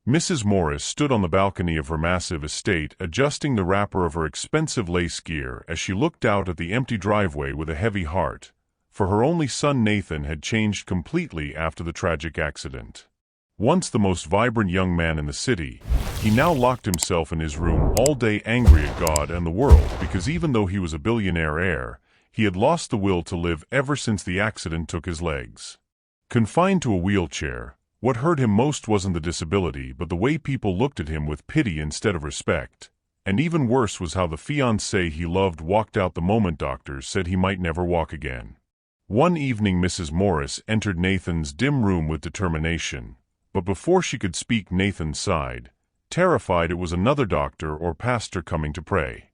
Mrs. Morris stood on the balcony of her massive estate, adjusting the wrapper of her expensive lace gear as she looked out at the empty driveway with a heavy heart, for her only son Nathan had changed completely after the tragic accident. Once the most vibrant young man in the city, he now locked himself in his room all day, angry at God and the world because even though he was a billionaire heir, he had lost the will to live ever since the accident took his legs. Confined to a wheelchair, what hurt him most wasn't the disability but the way people looked at him with pity instead of respect, and even worse was how the fiancée he loved walked out the moment doctors said he might never walk again. One evening Mrs. Morris entered Nathan's dim room with determination, but before she could speak Nathan sighed, terrified it was another doctor or pastor coming to pray.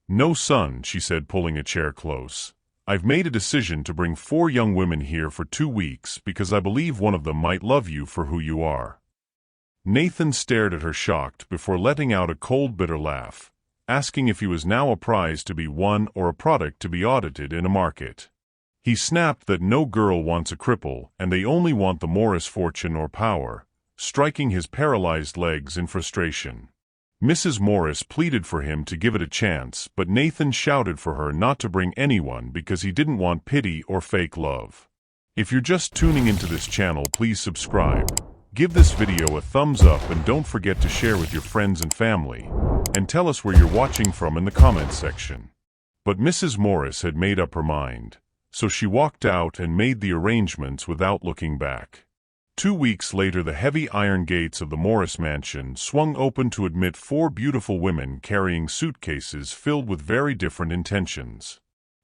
"No, son," she said, pulling a chair close. "I've made a decision to bring 4 young women here for 2 weeks because I believe one of them might love you for who you are." Nathan stared at her shocked before letting out a cold, bitter laugh, asking if he was now a prize to be won or a product to be audited in a market. He snapped that no girl wants a cripple and they only want the Morris fortune or power, striking his paralyzed legs in frustration. Mrs. Morris pleaded for him to give it a chance, but Nathan shouted for her not to bring anyone because he didn't want pity or fake love. If you're just tuning into this channel, please subscribe, give this video a thumbs up and don't forget to share with your friends and family, and tell us where you're watching from in the comments section. But Mrs. Morris had made up her mind, so she walked out and made the arrangements without looking back. 2 weeks later the heavy iron gates of the Morris mansion swung open to admit 4 beautiful women carrying suitcases filled with very different intentions.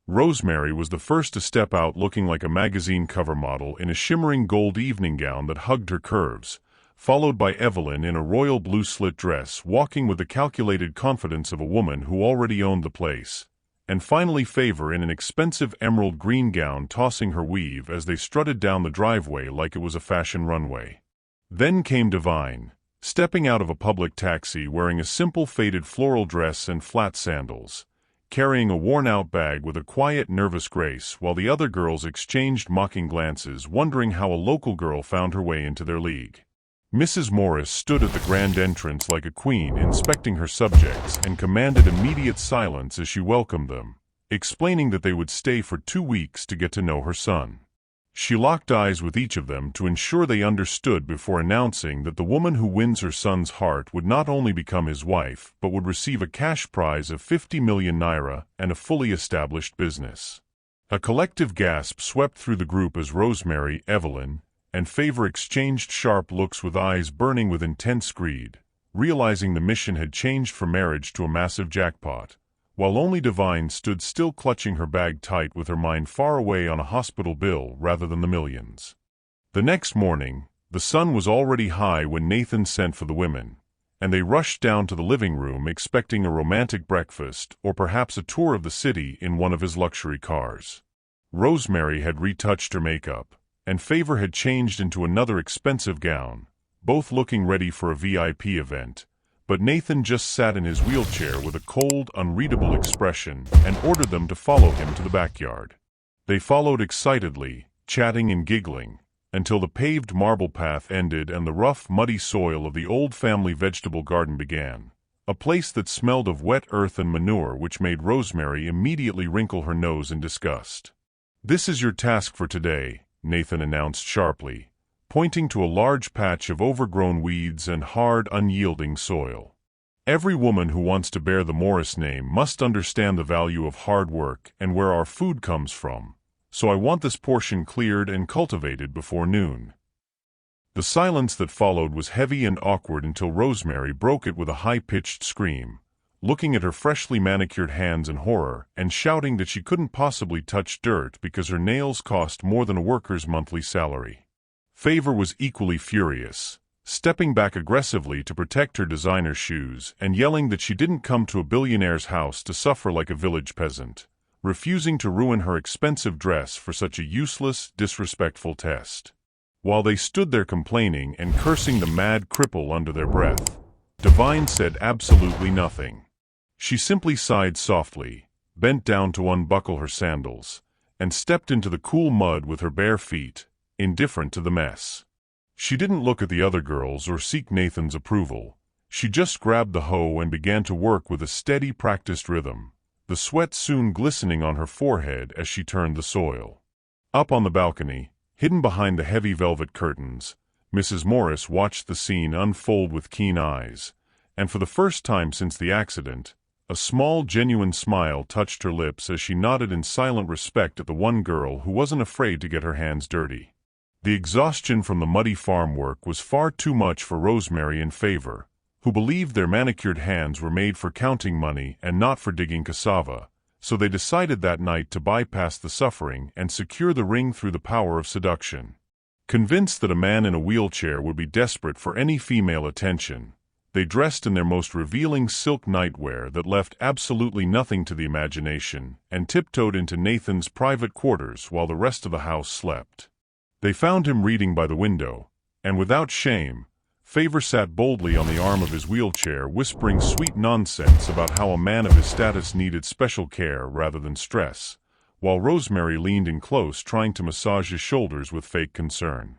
Rosemary was the first to step out looking like a magazine cover model in a shimmering gold evening gown that hugged her curves, followed by Evelyn in a royal blue slit dress walking with the calculated confidence of a woman who already owned the place, and finally Favor in an expensive emerald green gown tossing her weave as they strutted down the driveway like it was a fashion runway. Then came Divine, stepping out of a public taxi wearing a simple faded floral dress and flat sandals, carrying a worn-out bag with a quiet, nervous grace while the other girls exchanged mocking glances wondering how a local girl found her way into their league. Mrs. Morris stood at the grand entrance like a queen inspecting her subjects and commanded immediate silence as she welcomed them, explaining that they would stay for 2 weeks to get to know her son. She locked eyes with each of them to ensure they understood before announcing that the woman who wins her son's heart would not only become his wife but would receive a cash prize of 50 million naira and a fully established business. A collective gasp swept through the group as Rosemary, Evelyn, and Favor exchanged sharp looks with eyes burning with intense greed, realizing the mission had changed from marriage to a massive jackpot, while only Divine stood still clutching her bag tight with her mind far away on a hospital bill rather than the millions. The next morning, the sun was already high when Nathan sent for the women, and they rushed down to the living room expecting a romantic breakfast or perhaps a tour of the city in one of his luxury cars. Rosemary had retouched her makeup, and Favor had changed into another expensive gown, both looking ready for a VIP event, but Nathan just sat in his wheelchair with a cold, unreadable expression and ordered them to follow him to the backyard. They followed excitedly, chatting and giggling, until the paved marble path ended and the rough, muddy soil of the old family vegetable garden began, a place that smelled of wet earth and manure which made Rosemary immediately wrinkle her nose in disgust. "This is your task for today," Nathan announced sharply, pointing to a large patch of overgrown weeds and hard, unyielding soil. "Every woman who wants to bear the Morris name must understand the value of hard work and where our food comes from, so I want this portion cleared and cultivated before noon." The silence that followed was heavy and awkward until Rosemary broke it with a high-pitched scream, looking at her freshly manicured hands in horror and shouting that she couldn't possibly touch dirt because her nails cost more than a worker's monthly salary. Favor was equally furious, stepping back aggressively to protect her designer shoes and yelling that she didn't come to a billionaire's house to suffer like a village peasant, refusing to ruin her expensive dress for such a useless, disrespectful test. While they stood there complaining and cursing the mad cripple under their breath, Divine said absolutely nothing. She simply sighed softly, bent down to unbuckle her sandals, and stepped into the cool mud with her bare feet, indifferent to the mess. She didn't look at the other girls or seek Nathan's approval. She just grabbed the hoe and began to work with a steady, practiced rhythm, the sweat soon glistening on her forehead as she turned the soil. Up on the balcony, hidden behind the heavy velvet curtains, Mrs. Morris watched the scene unfold with keen eyes, and for the first time since the accident, a small, genuine smile touched her lips as she nodded in silent respect at the one girl who wasn't afraid to get her hands dirty. The exhaustion from the muddy farm work was far too much for Rosemary and Favor, who believed their manicured hands were made for counting money and not for digging cassava, so they decided that night to bypass the suffering and secure the ring through the power of seduction. Convinced that a man in a wheelchair would be desperate for any female attention, they dressed in their most revealing silk nightwear that left absolutely nothing to the imagination and tiptoed into Nathan's private quarters while the rest of the house slept. They found him reading by the window, and without shame, Favor sat boldly on the arm of his wheelchair, whispering sweet nonsense about how a man of his status needed special care rather than stress, while Rosemary leaned in close, trying to massage his shoulders with fake concern.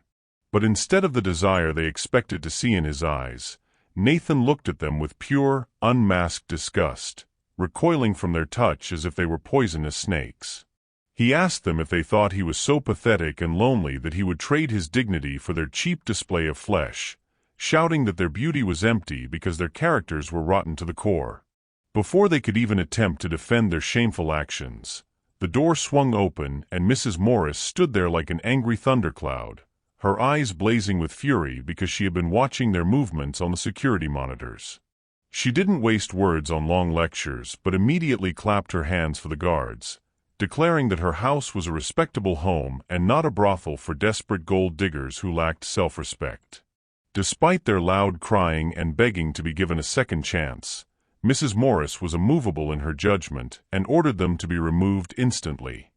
But instead of the desire they expected to see in his eyes, Nathan looked at them with pure, unmasked disgust, recoiling from their touch as if they were poisonous snakes. He asked them if they thought he was so pathetic and lonely that he would trade his dignity for their cheap display of flesh, shouting that their beauty was empty because their characters were rotten to the core. Before they could even attempt to defend their shameful actions, the door swung open and Mrs. Morris stood there like an angry thundercloud, her eyes blazing with fury because she had been watching their movements on the security monitors. She didn't waste words on long lectures but immediately clapped her hands for the guards, declaring that her house was a respectable home and not a brothel for desperate gold diggers who lacked self-respect. Despite their loud crying and begging to be given a second chance, Mrs. Morris was immovable in her judgment and ordered them to be removed instantly.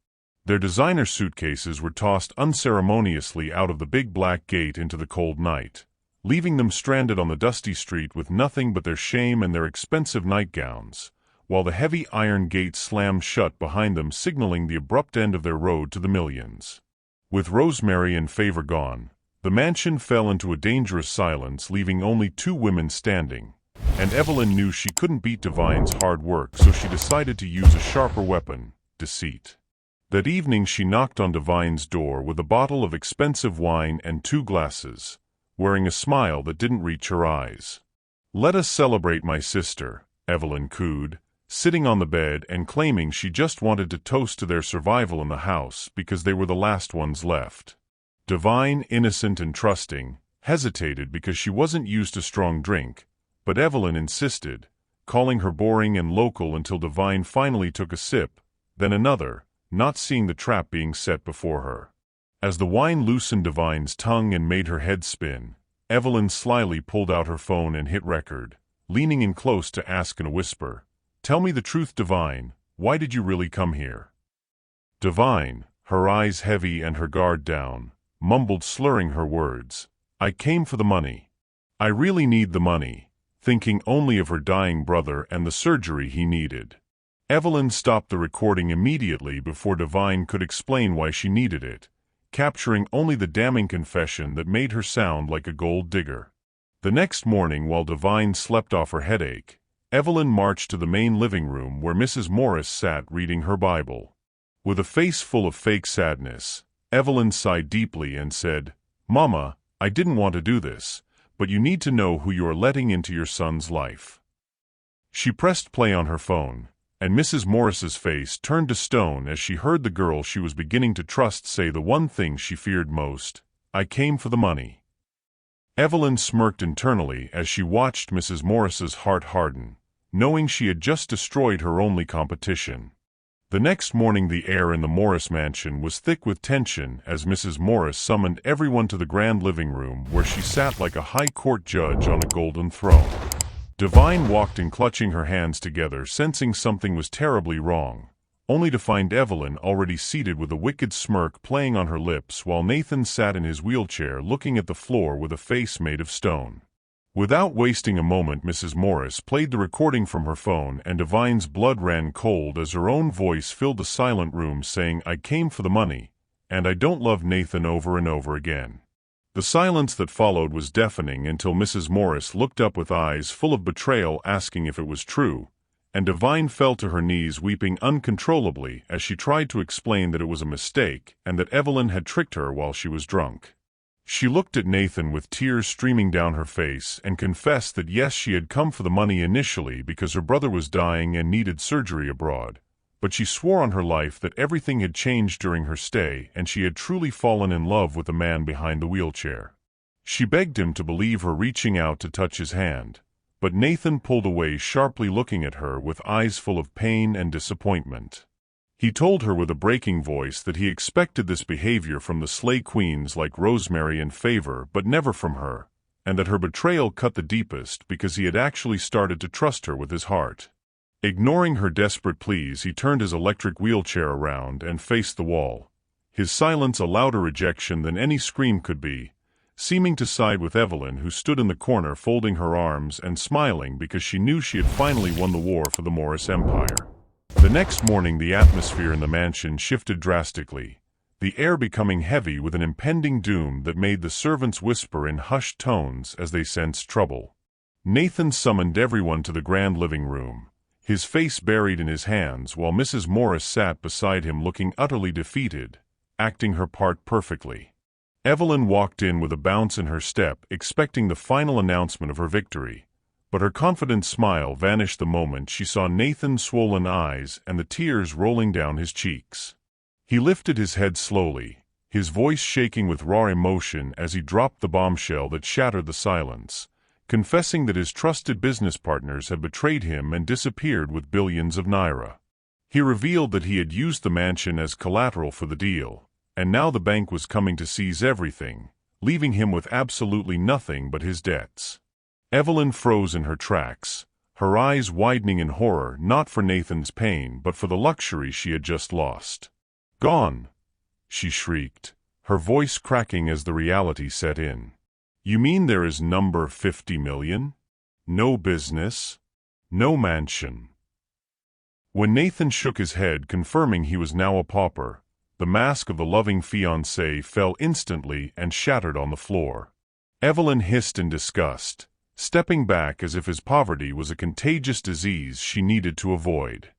Their designer suitcases were tossed unceremoniously out of the big black gate into the cold night, leaving them stranded on the dusty street with nothing but their shame and their expensive nightgowns, while the heavy iron gate slammed shut behind them, signaling the abrupt end of their road to the millions. With Rosemary and Favor gone, the mansion fell into a dangerous silence, leaving only two women standing, and Evelyn knew she couldn't beat Divine's hard work, so she decided to use a sharper weapon, deceit. That evening she knocked on Divine's door with a bottle of expensive wine and 2 glasses, wearing a smile that didn't reach her eyes. "Let us celebrate, my sister," Evelyn cooed, sitting on the bed and claiming she just wanted to toast to their survival in the house because they were the last ones left. Divine, innocent and trusting, hesitated because she wasn't used to strong drink, but Evelyn insisted, calling her boring and local until Divine finally took a sip, then another, not seeing the trap being set before her. As the wine loosened Divine's tongue and made her head spin, Evelyn slyly pulled out her phone and hit record, leaning in close to ask in a whisper, "Tell me the truth, Divine, why did you really come here?" Divine, her eyes heavy and her guard down, mumbled, slurring her words, "I came for the money. I really need the money," thinking only of her dying brother and the surgery he needed. Evelyn stopped the recording immediately before Divine could explain why she needed it, capturing only the damning confession that made her sound like a gold digger. The next morning, while Divine slept off her headache, Evelyn marched to the main living room where Mrs. Morris sat reading her Bible. With a face full of fake sadness, Evelyn sighed deeply and said, "Mama, I didn't want to do this, but you need to know who you are letting into your son's life." She pressed play on her phone, and Mrs. Morris's face turned to stone as she heard the girl she was beginning to trust say the one thing she feared most, "I came for the money." Evelyn smirked internally as she watched Mrs. Morris's heart harden, knowing she had just destroyed her only competition. The next morning the air in the Morris mansion was thick with tension as Mrs. Morris summoned everyone to the grand living room where she sat like a high court judge on a golden throne. Divine walked in clutching her hands together, sensing something was terribly wrong, only to find Evelyn already seated with a wicked smirk playing on her lips while Nathan sat in his wheelchair looking at the floor with a face made of stone. Without wasting a moment, Mrs. Morris played the recording from her phone and Divine's blood ran cold as her own voice filled the silent room saying, "I came for the money, and I don't love Nathan," over and over again. The silence that followed was deafening until Mrs. Morris looked up with eyes full of betrayal asking if it was true, and Devine fell to her knees weeping uncontrollably as she tried to explain that it was a mistake and that Evelyn had tricked her while she was drunk. She looked at Nathan with tears streaming down her face and confessed that yes, she had come for the money initially because her brother was dying and needed surgery abroad, but she swore on her life that everything had changed during her stay and she had truly fallen in love with the man behind the wheelchair. She begged him to believe her, reaching out to touch his hand, but Nathan pulled away, sharply looking at her with eyes full of pain and disappointment. He told her with a breaking voice that he expected this behavior from the Slay Queens like Rosemary and Favor, but never from her, and that her betrayal cut the deepest because he had actually started to trust her with his heart. Ignoring her desperate pleas, he turned his electric wheelchair around and faced the wall, his silence a louder rejection than any scream could be, seeming to side with Evelyn, who stood in the corner folding her arms and smiling because she knew she had finally won the war for the Morris Empire. The next morning the atmosphere in the mansion shifted drastically, the air becoming heavy with an impending doom that made the servants whisper in hushed tones as they sensed trouble. Nathan summoned everyone to the grand living room, his face buried in his hands, while Mrs. Morris sat beside him looking utterly defeated, acting her part perfectly. Evelyn walked in with a bounce in her step, expecting the final announcement of her victory, but her confident smile vanished the moment she saw Nathan's swollen eyes and the tears rolling down his cheeks. He lifted his head slowly, his voice shaking with raw emotion as he dropped the bombshell that shattered the silence, confessing that his trusted business partners had betrayed him and disappeared with billions of naira. He revealed that he had used the mansion as collateral for the deal, and now the bank was coming to seize everything, leaving him with absolutely nothing but his debts. Evelyn froze in her tracks, her eyes widening in horror, not for Nathan's pain but for the luxury she had just lost. "Gone!" she shrieked, her voice cracking as the reality set in. "You mean there is number 50 million? No business? No mansion?" When Nathan shook his head, confirming he was now a pauper, the mask of the loving fiancé fell instantly and shattered on the floor. Evelyn hissed in disgust, stepping back as if his poverty was a contagious disease she needed to avoid.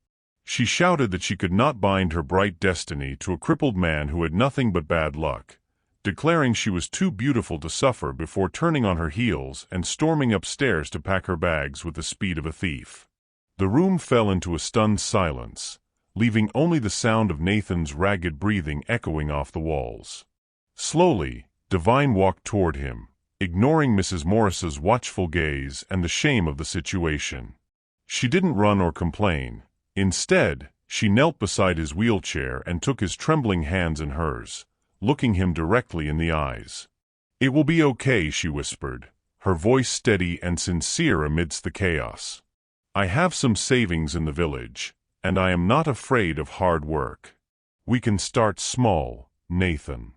She shouted that she could not bind her bright destiny to a crippled man who had nothing but bad luck, declaring she was too beautiful to suffer before turning on her heels and storming upstairs to pack her bags with the speed of a thief. The room fell into a stunned silence, leaving only the sound of Nathan's ragged breathing echoing off the walls. Slowly, Devine walked toward him, ignoring Mrs. Morris's watchful gaze and the shame of the situation. She didn't run or complain. Instead, she knelt beside his wheelchair and took his trembling hands in hers, looking him directly in the eyes. "It will be okay," she whispered, her voice steady and sincere amidst the chaos. "I have some savings in the village, and I am not afraid of hard work. We can start small, Nathan.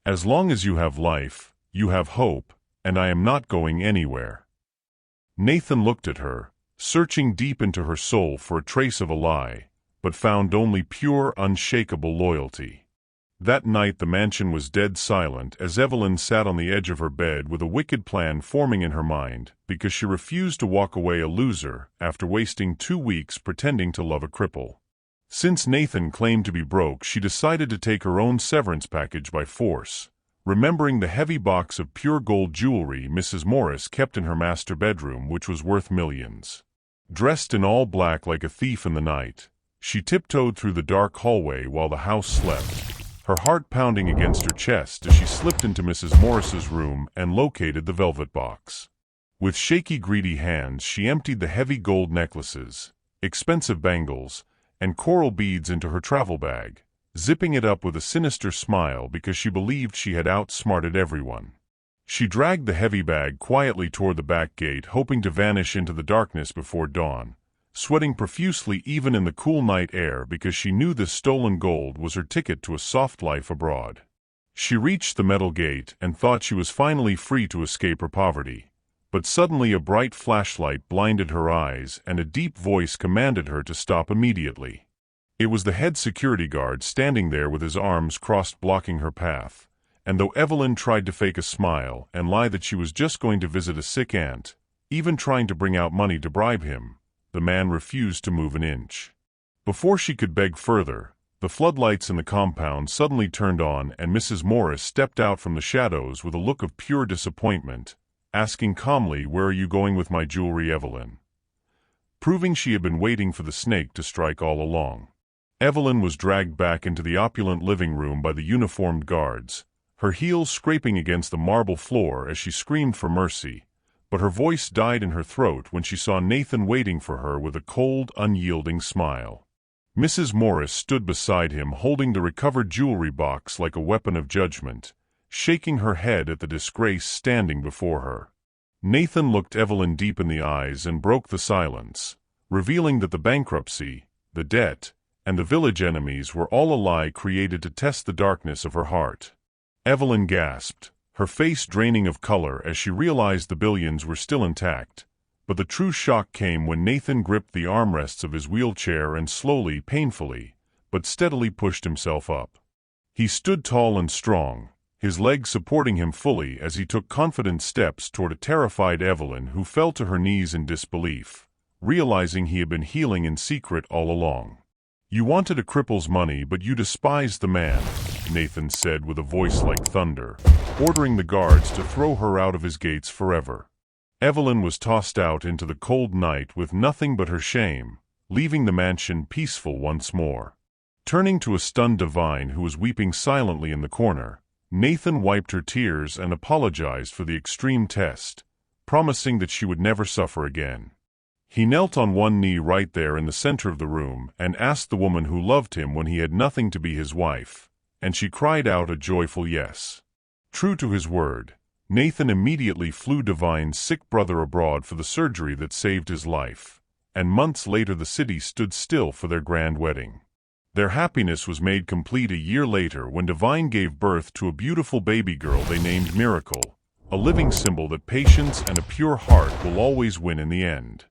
As long as you have life, you have hope, and I am not going anywhere." Nathan looked at her, searching deep into her soul for a trace of a lie, but found only pure, unshakable loyalty. That night the mansion was dead silent as Evelyn sat on the edge of her bed with a wicked plan forming in her mind because she refused to walk away a loser after wasting 2 weeks pretending to love a cripple. Since Nathan claimed to be broke, she decided to take her own severance package by force, remembering the heavy box of pure gold jewelry Mrs. Morris kept in her master bedroom, which was worth millions. Dressed in all black like a thief in the night, she tiptoed through the dark hallway while the house slept, her heart pounding against her chest as she slipped into Mrs. Morris's room and located the velvet box. With shaky, greedy hands, she emptied the heavy gold necklaces, expensive bangles, and coral beads into her travel bag, zipping it up with a sinister smile because she believed she had outsmarted everyone. She dragged the heavy bag quietly toward the back gate, hoping to vanish into the darkness before dawn, sweating profusely even in the cool night air because she knew this stolen gold was her ticket to a soft life abroad. She reached the metal gate and thought she was finally free to escape her poverty, but suddenly a bright flashlight blinded her eyes and a deep voice commanded her to stop immediately. It was the head security guard standing there with his arms crossed blocking her path, And though Evelyn tried to fake a smile and lie that she was just going to visit a sick aunt, even trying to bring out money to bribe him, the man refused to move an inch. Before she could beg further, the floodlights in the compound suddenly turned on and Mrs. Morris stepped out from the shadows with a look of pure disappointment, asking calmly, "Where are you going with my jewelry, Evelyn?" Proving she had been waiting for the snake to strike all along. Evelyn was dragged back into the opulent living room by the uniformed guards, her heels scraping against the marble floor as she screamed for mercy, but her voice died in her throat when she saw Nathan waiting for her with a cold, unyielding smile. Mrs. Morris stood beside him holding the recovered jewelry box like a weapon of judgment, shaking her head at the disgrace standing before her. Nathan looked Evelyn deep in the eyes and broke the silence, revealing that the bankruptcy, the debt, and the village enemies were all a lie created to test the darkness of her heart. Evelyn gasped, her face draining of color as she realized the billions were still intact, but the true shock came when Nathan gripped the armrests of his wheelchair and slowly, painfully, but steadily pushed himself up. He stood tall and strong, his legs supporting him fully as he took confident steps toward a terrified Evelyn who fell to her knees in disbelief, realizing he had been healing in secret all along. "You wanted a cripple's money, but you despised the man," Nathan said with a voice like thunder, ordering the guards to throw her out of his gates forever. Evelyn was tossed out into the cold night with nothing but her shame, leaving the mansion peaceful once more. Turning to a stunned Divine who was weeping silently in the corner, Nathan wiped her tears and apologized for the extreme test, promising that she would never suffer again. He knelt on one knee right there in the center of the room and asked the woman who loved him when he had nothing to be his wife, and she cried out a joyful yes. True to his word, Nathan immediately flew Divine's sick brother abroad for the surgery that saved his life, and months later the city stood still for their grand wedding. Their happiness was made complete a year later when Divine gave birth to a beautiful baby girl they named Miracle, a living symbol that patience and a pure heart will always win in the end.